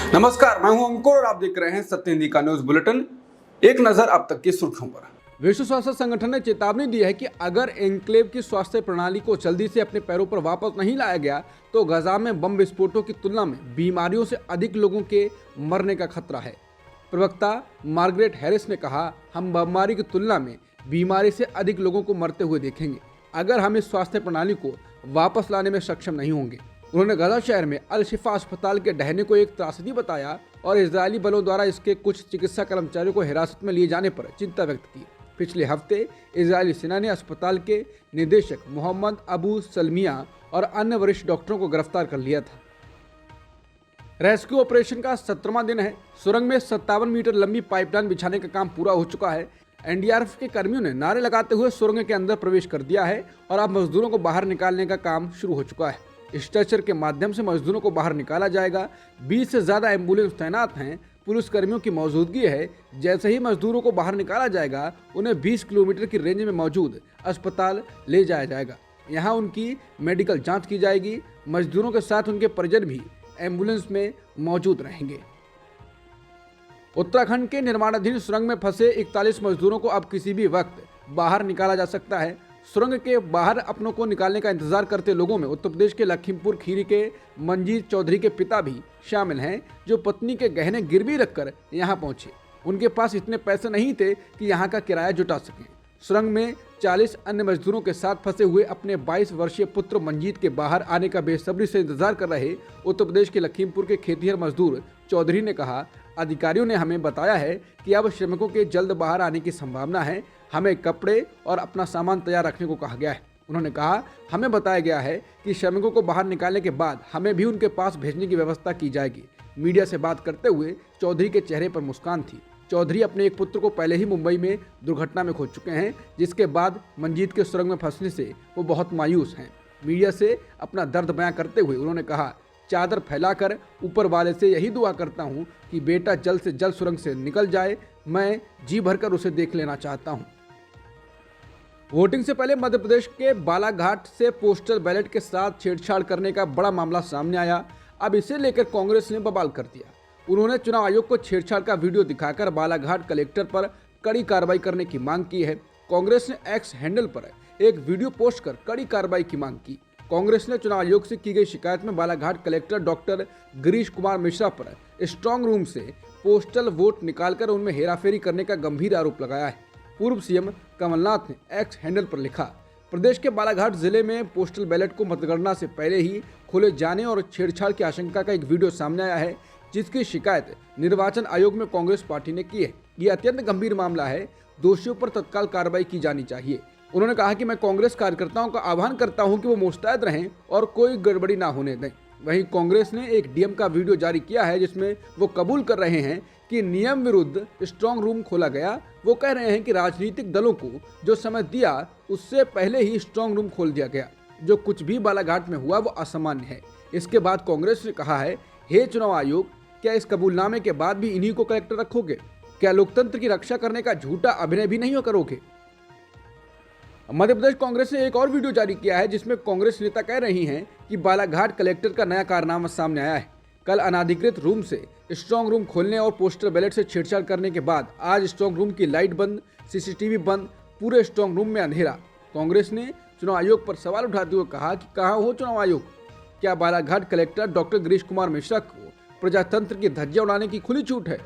नमस्कार, मैं हूं अंकुर और आप देख रहे हैं सत्य हिंदी का न्यूज बुलेटिन। एक नजर अब तक की सुर्खियों पर। विश्व स्वास्थ्य संगठन ने चेतावनी दी है कि अगर एन्क्लेव की स्वास्थ्य प्रणाली को जल्दी से अपने पैरों पर वापस नहीं लाया गया तो गाजा में बम विस्फोटों की तुलना में बीमारियों से अधिक लोगों के मरने का खतरा है। प्रवक्ता मार्गरेट हैरिस ने कहा, हम बमबारी की तुलना में बीमारी से अधिक लोगों को मरते हुए देखेंगे अगर हम इस स्वास्थ्य प्रणाली को वापस लाने में सक्षम नहीं होंगे। उन्होंने गाजा शहर में अल शिफा अस्पताल के ढहने को एक त्रासदी बताया और इजरायली बलों द्वारा इसके कुछ चिकित्सा कर्मचारियों को हिरासत में लिए जाने पर चिंता व्यक्त की। पिछले हफ्ते इजरायली सेना ने अस्पताल के निदेशक मोहम्मद अबू सलमिया और अन्य वरिष्ठ डॉक्टरों को गिरफ्तार कर लिया था। रेस्क्यू ऑपरेशन का 17वां दिन है। सुरंग में 57 मीटर लंबी पाइपलाइन बिछाने का काम पूरा हो चुका है। एनडीआरएफ के कर्मियों ने नारे लगाते हुए सुरंग के अंदर प्रवेश कर दिया है और अब मजदूरों को बाहर निकालने का काम शुरू हो चुका है। स्ट्रेचर के माध्यम से मजदूरों को बाहर निकाला जाएगा। 20 से ज्यादा एम्बुलेंस तैनात हैं। पुलिस कर्मियों की मौजूदगी है। जैसे ही मजदूरों को बाहर निकाला जाएगा उन्हें 20 किलोमीटर की रेंज में मौजूद अस्पताल ले जाया जाएगा। यहाँ उनकी मेडिकल जांच की जाएगी। मजदूरों के साथ उनके परिजन भी एम्बुलेंस में मौजूद रहेंगे। उत्तराखंड के निर्माणाधीन सुरंग में फंसे 41 मजदूरों को अब किसी भी वक्त बाहर निकाला जा सकता है। सुरंग के बाहर अपनों को निकालने का इंतजार करते लोगों में उत्तर प्रदेश के लखीमपुर खीरी के मंजीत चौधरी के पिता भी शामिल हैं, जो पत्नी के गहने गिरवी रखकर यहां पहुंचे। उनके पास इतने पैसे नहीं थे कि यहां का किराया जुटा सकें। सुरंग में 40 अन्य मजदूरों के साथ फंसे हुए अपने 22 वर्षीय पुत्र मंजीत के बाहर आने का बेसब्री से इंतजार कर रहे उत्तर प्रदेश के लखीमपुर के खेतिहर मजदूर चौधरी ने कहा, अधिकारियों ने हमें बताया है कि अब श्रमिकों के जल्द बाहर आने की संभावना है। हमें कपड़े और अपना सामान तैयार रखने को कहा गया है। उन्होंने कहा, हमें बताया गया है कि श्रमिकों को बाहर निकालने के बाद हमें भी उनके पास भेजने की व्यवस्था की जाएगी। मीडिया से बात करते हुए चौधरी के चेहरे पर मुस्कान थी। चौधरी अपने एक पुत्र को पहले ही मुंबई में दुर्घटना में खो चुके हैं, जिसके बाद मंजीत के सुरंग में फंसने से वो बहुत मायूस हैं। मीडिया से अपना दर्द बयां करते हुए उन्होंने कहा, चादर फैलाकर ऊपर वाले से यही दुआ करता हूं कि बेटा जल्द से जल्द सुरंग से निकल जाए। मैं जी भरकर उसे देख लेना चाहता हूं। वोटिंग से पहले मध्य प्रदेश के बालाघाट से पोस्टल बैलेट के साथ छेड़छाड़ करने का बड़ा मामला सामने आया। अब इसे लेकर कांग्रेस ने बवाल कर दिया। उन्होंने चुनाव आयोग को छेड़छाड़ का वीडियो दिखाकर बालाघाट कलेक्टर पर कड़ी कार्रवाई करने की मांग की है। कांग्रेस ने एक्स हैंडल पर एक वीडियो पोस्ट कर कड़ी कार्रवाई की मांग की। कांग्रेस ने चुनाव आयोग से की गई शिकायत में बालाघाट कलेक्टर डॉक्टर गिरीश कुमार मिश्रा पर स्ट्रांग रूम से पोस्टल वोट निकालकर उनमें हेराफेरी करने का गंभीर आरोप लगाया है। पूर्व सीएम कमलनाथ ने एक्स हैंडल पर लिखा, प्रदेश के बालाघाट जिले में पोस्टल बैलेट को मतगणना से पहले ही खोले जाने और छेड़छाड़ की आशंका का एक वीडियो सामने आया है, जिसकी शिकायत निर्वाचन आयोग में कांग्रेस पार्टी ने की है। यह अत्यंत गंभीर मामला है। दोषियों पर तत्काल कार्रवाई की जानी चाहिए। उन्होंने कहा कि मैं कांग्रेस कार्यकर्ताओं का आह्वान करता हूं कि वो मुस्तैद रहें और कोई गड़बड़ी ना होने दें। वहीं कांग्रेस ने एक डीएम का वीडियो जारी किया है, जिसमें वो कबूल कर रहे हैं कि नियम विरुद्ध स्ट्रांग रूम खोला गया। वो कह रहे हैं कि राजनीतिक दलों को जो समय दिया उससे पहले ही स्ट्रांग रूम खोल दिया गया। जो कुछ भी बालाघाट में हुआ वो असामान्य है। इसके बाद कांग्रेस ने कहा है, हे चुनाव आयोग, क्या इस कबूलनामे के बाद भी इन्हीं को कलेक्टर रखोगे? क्या लोकतंत्र की रक्षा करने का झूठा अभिनय भी नहीं करोगे? मध्य प्रदेश कांग्रेस ने एक और वीडियो जारी किया है, जिसमें कांग्रेस नेता कह रही हैं कि बालाघाट कलेक्टर का नया कारनामा सामने आया है। कल अनाधिकृत रूम से स्ट्रांग रूम खोलने और पोस्टल बैलेट से छेड़छाड़ करने के बाद आज स्ट्रांग रूम की लाइट बंद, सीसीटीवी बंद, पूरे स्ट्रांग रूम में अंधेरा। कांग्रेस ने चुनाव आयोग पर सवाल उठाते हुए कहा कि कहाँ हो चुनाव आयोग? क्या बालाघाट कलेक्टर डॉक्टर गिरीश कुमार मिश्रा को प्रजातंत्र की धज्जियां उड़ाने की खुली छूट है?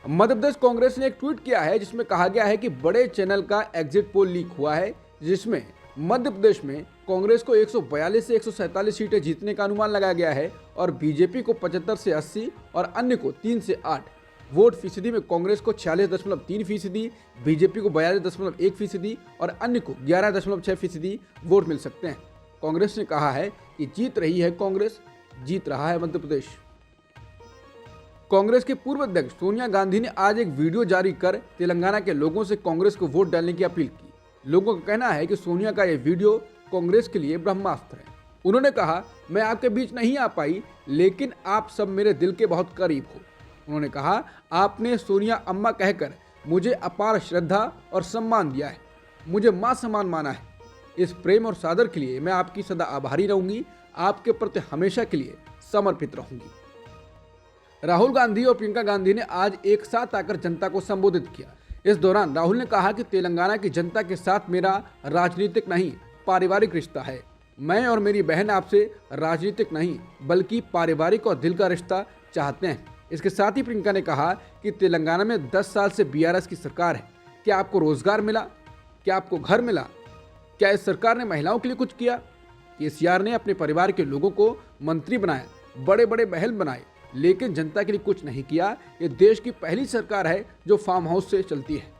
मध्य प्रदेश कांग्रेस ने एक ट्वीट किया है, जिसमें कहा गया है कि बड़े चैनल का एग्जिट पोल लीक हुआ है, जिसमें मध्य प्रदेश में कांग्रेस को 142 से 147 सीटें जीतने का अनुमान लगाया गया है और बीजेपी को 75 से 80 और अन्य को 3 से 8। वोट फीसदी में कांग्रेस को 46.3%, बीजेपी को 42.1% और अन्य को 11.6% वोट मिल सकते हैं। कांग्रेस ने कहा है कि जीत रही है कांग्रेस, जीत रहा है मध्य प्रदेश। कांग्रेस के पूर्व अध्यक्ष सोनिया गांधी ने आज एक वीडियो जारी कर तेलंगाना के लोगों से कांग्रेस को वोट डालने की अपील की। लोगों का कहना है कि सोनिया का यह वीडियो कांग्रेस के लिए ब्रह्मास्त्र है। उन्होंने कहा, मैं आपके बीच नहीं आ पाई, लेकिन आप सब मेरे दिल के बहुत करीब हो। उन्होंने कहा, आपने सोनिया अम्मा कहकर मुझे अपार श्रद्धा और सम्मान दिया है, मुझे मां समान माना है। इस प्रेम और सादर के लिए मैं आपकी सदा आभारी रहूंगी, आपके प्रति हमेशा के लिए समर्पित रहूंगी। राहुल गांधी और प्रियंका गांधी ने आज एक साथ आकर जनता को संबोधित किया। इस दौरान राहुल ने कहा कि तेलंगाना की जनता के साथ मेरा राजनीतिक नहीं पारिवारिक रिश्ता है। मैं और मेरी बहन आपसे राजनीतिक नहीं बल्कि पारिवारिक और दिल का रिश्ता चाहते हैं। इसके साथ ही प्रियंका ने कहा कि तेलंगाना में 10 साल से बीआरएस की सरकार है। क्या आपको रोजगार मिला? क्या आपको घर मिला? क्या इस सरकार ने महिलाओं के लिए कुछ किया? केसीआर ने अपने परिवार के लोगों को मंत्री बनाया, बड़े बड़े महल बनाए, लेकिन जनता के लिए कुछ नहीं किया। ये देश की पहली सरकार है जो फार्म हाउस से चलती है।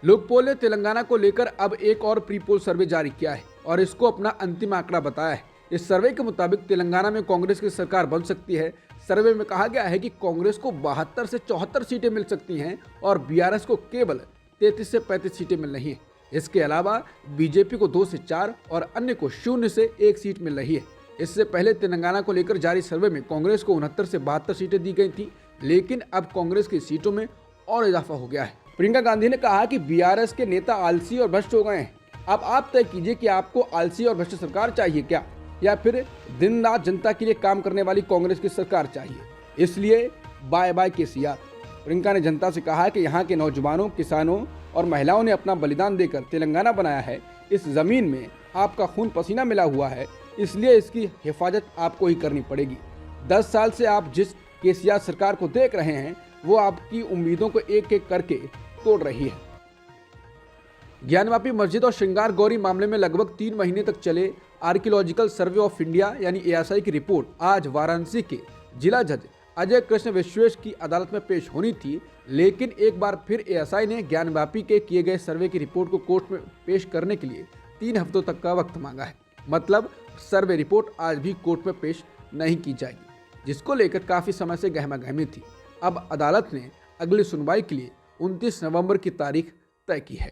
लोकपोल ने तेलंगाना को लेकर अब एक और प्री पोल सर्वे जारी किया है और इसको अपना अंतिम आंकड़ा बताया है। इस सर्वे के मुताबिक तेलंगाना में कांग्रेस की सरकार बन सकती है। सर्वे में कहा गया है कि कांग्रेस को 72 से 74 सीटें मिल सकती हैं और बीआरएस को केवल 33 से 35 सीटें मिल रही हैं। इसके अलावा बीजेपी को 2 से 4 और अन्य को 0 से 1 सीट मिल रही है। इससे पहले तेलंगाना को लेकर जारी सर्वे में कांग्रेस को 69 से 72 सीटें दी गई थी, लेकिन अब कांग्रेस की सीटों में और इजाफा हो गया है। प्रियंका गांधी ने कहा कि बीआरएस के नेता आलसी और भ्रष्ट हो गए हैं। अब आप तय कीजिए कि आपको आलसी और भ्रष्ट सरकार चाहिए क्या, या फिर दिन रात जनता के लिए काम करने वाली कांग्रेस की सरकार चाहिए। इसलिए बाय बाय केसीआर। प्रियंका ने जनता से कहा कि यहाँ के नौजवानों, किसानों और महिलाओं ने अपना बलिदान देकर तेलंगाना बनाया है। इस जमीन में आपका खून पसीना मिला हुआ है, इसलिए इसकी हिफाजत आपको ही करनी पड़ेगी। 10 साल से आप जिस केसीआर सरकार को देख रहे हैं वो आपकी उम्मीदों को एक एक करके तोड़ रही है। ज्ञानवापी मस्जिद और श्रृंगार गौरी मामले में लगभग 3 महीने तक चले आर्कियोलॉजिकल सर्वे ऑफ इंडिया यानी एएसआई की रिपोर्ट आज वाराणसी के जिला जज अजय कृष्ण विश्वेश की अदालत में पेश होनी थी, लेकिन एक बार फिर एएसआई ने ज्ञानवापी के किए गए सर्वे की रिपोर्ट को कोर्ट में पेश करने के लिए 3 हफ्तों तक का वक्त मांगा है। मतलब सर्वे रिपोर्ट आज भी कोर्ट में पेश नहीं की जाएगी, जिसको लेकर काफी समय से गहमागहमी थी। अब अदालत ने अगली सुनवाई के लिए 29 नवंबर की तारीख तय की है।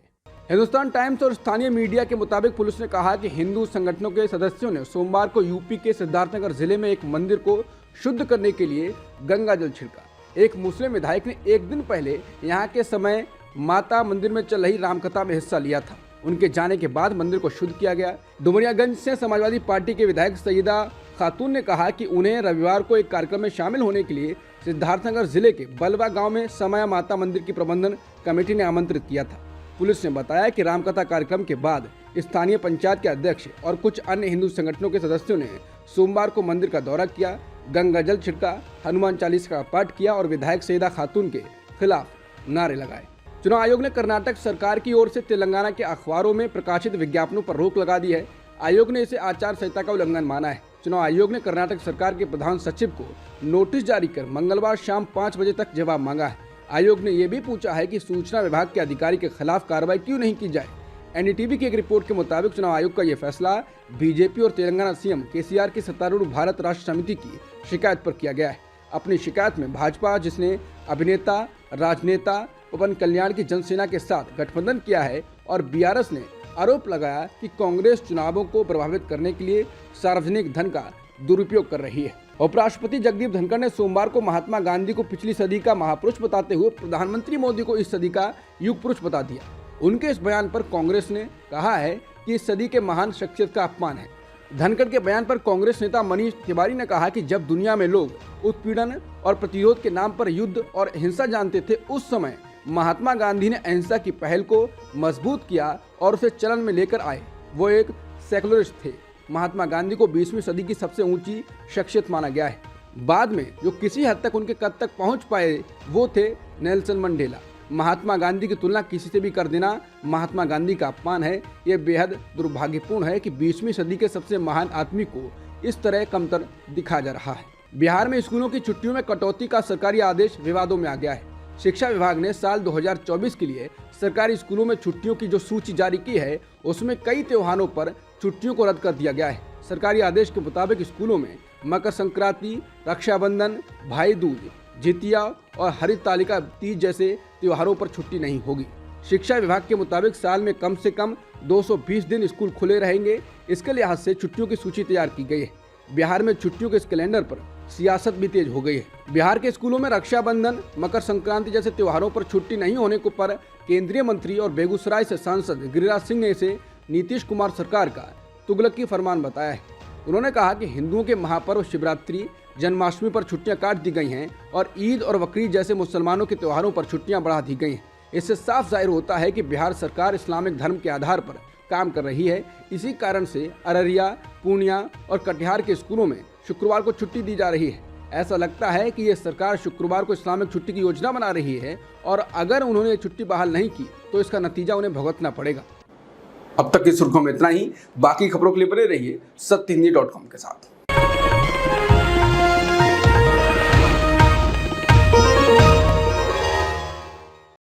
हिंदुस्तान टाइम्स और स्थानीय मीडिया के मुताबिक पुलिस ने कहा कि हिंदू संगठनों के सदस्यों ने सोमवार को यूपी के सिद्धार्थनगर जिले में एक मंदिर को शुद्ध करने के लिए गंगा जल छिड़का। एक मुस्लिम विधायक ने एक दिन पहले यहाँ के समय माता मंदिर में चल रही रामकथा में हिस्सा लिया था। उनके जाने के बाद मंदिर को शुद्ध किया गया। डुमरियागंज से समाजवादी पार्टी के विधायक सईदा खातून ने कहा कि उन्हें रविवार को एक कार्यक्रम में शामिल होने के लिए सिद्धार्थनगर जिले के बलवा गांव में समय माता मंदिर की प्रबंधन कमेटी ने आमंत्रित किया था। पुलिस ने बताया कि रामकथा कार्यक्रम के बाद स्थानीय पंचायत के अध्यक्ष और कुछ अन्य हिंदू संगठनों के सदस्यों ने सोमवार को मंदिर का दौरा किया, गंगा जल छिड़का, हनुमान चालीसा का पाठ किया और विधायक सईदा खातून के खिलाफ नारे लगाए। चुनाव आयोग ने कर्नाटक सरकार की ओर से तेलंगाना के अखबारों में प्रकाशित विज्ञापनों पर रोक लगा दी है। आयोग ने इसे आचार संहिता का उल्लंघन माना है। चुनाव आयोग ने कर्नाटक सरकार के प्रधान सचिव को नोटिस जारी कर मंगलवार शाम 5 बजे तक जवाब मांगा है। आयोग ने यह भी पूछा है कि सूचना विभाग के अधिकारी के खिलाफ कार्रवाई क्यों नहीं की जाए। एनडीटीवी की एक रिपोर्ट के मुताबिक चुनाव आयोग का यह फैसला बीजेपी और तेलंगाना सीएम केसीआर की सत्तारूढ़ भारत राष्ट्र समिति की शिकायत पर किया गया है। अपनी शिकायत में भाजपा, जिसने अभिनेता राजनेता पवन कल्याण की जनसेना के साथ गठबंधन किया है, और बीआरएस ने आरोप लगाया कि कांग्रेस चुनावों को प्रभावित करने के लिए सार्वजनिक धन का दुरुपयोग कर रही है। उपराष्ट्रपति जगदीप धनखड़ ने सोमवार को महात्मा गांधी को पिछली सदी का महापुरुष बताते हुए प्रधानमंत्री मोदी को इस सदी का युग पुरुष बता दिया। उनके इस बयान पर कांग्रेस ने कहा है कि इस सदी के महान शख्सियत का अपमान है। धनखड़ के बयान पर कांग्रेस नेता मनीष तिवारी ने कहा कि जब दुनिया में लोग उत्पीड़न और प्रतिरोध के नाम पर युद्ध और हिंसा जानते थे, उस समय महात्मा गांधी ने अहिंसा की पहल को मजबूत किया और उसे चलन में लेकर आए। वो एक सेकुलरिस्ट थे। महात्मा गांधी को 20वीं सदी की सबसे ऊंची शख्सियत माना गया है। बाद में जो किसी हद तक उनके कद तक पहुंच पाए वो थे नेल्सन मंडेला। महात्मा गांधी की तुलना किसी से भी कर देना महात्मा गांधी का अपमान है। ये बेहद दुर्भाग्यपूर्ण है कि 20वीं सदी के सबसे महान आदमी को इस तरह कमतर दिखाया जा रहा है। बिहार में स्कूलों की छुट्टियों में कटौती का सरकारी आदेश विवादों में आ गया है। शिक्षा विभाग ने साल 2024 के लिए सरकारी स्कूलों में छुट्टियों की जो सूची जारी की है, उसमें कई त्योहारों पर छुट्टियों को रद्द कर दिया गया है। सरकारी आदेश के मुताबिक स्कूलों में मकर संक्रांति, रक्षाबंधन, भाई दूज, जितिया और हरितालिका तीज जैसे त्योहारों पर छुट्टी नहीं होगी। शिक्षा विभाग के मुताबिक साल में कम से कम 220 दिन स्कूल खुले रहेंगे। इसके लिहाज से छुट्टियों की सूची तैयार की गई है। बिहार में छुट्टियों के इस कैलेंडर पर सियासत भी तेज हो गई है। बिहार के स्कूलों में रक्षाबंधन, मकर संक्रांति जैसे त्योहारों पर छुट्टी नहीं होने को पर केंद्रीय मंत्री और बेगूसराय से सांसद गिरिराज सिंह ने इसे नीतीश कुमार सरकार का तुगलकी फरमान बताया है। उन्होंने कहा कि हिंदुओं के महापर्व शिवरात्रि, जन्माष्टमी पर छुट्टियां काट दी गई हैं और ईद और बकरीद जैसे मुसलमानों के त्योहारों पर छुट्टियां बढ़ा दी गई हैं। इससे साफ जाहिर होता है कि बिहार सरकार इस्लामिक धर्म के आधार पर काम कर रही है। इसी कारण से अररिया, पूर्णिया और कटिहार के स्कूलों में शुक्रवार को छुट्टी दी जा रही है। ऐसा लगता है कि ये सरकार शुक्रवार को इस्लामिक छुट्टी की योजना बना रही है और अगर उन्होंने छुट्टी बहाल नहीं की तो इसका नतीजा उन्हें भुगतना पड़ेगा। अब तक की सुर्खियों में इतना ही। बाकी खबरों के लिए बने रहिए सत्यहिंदी.com के साथ।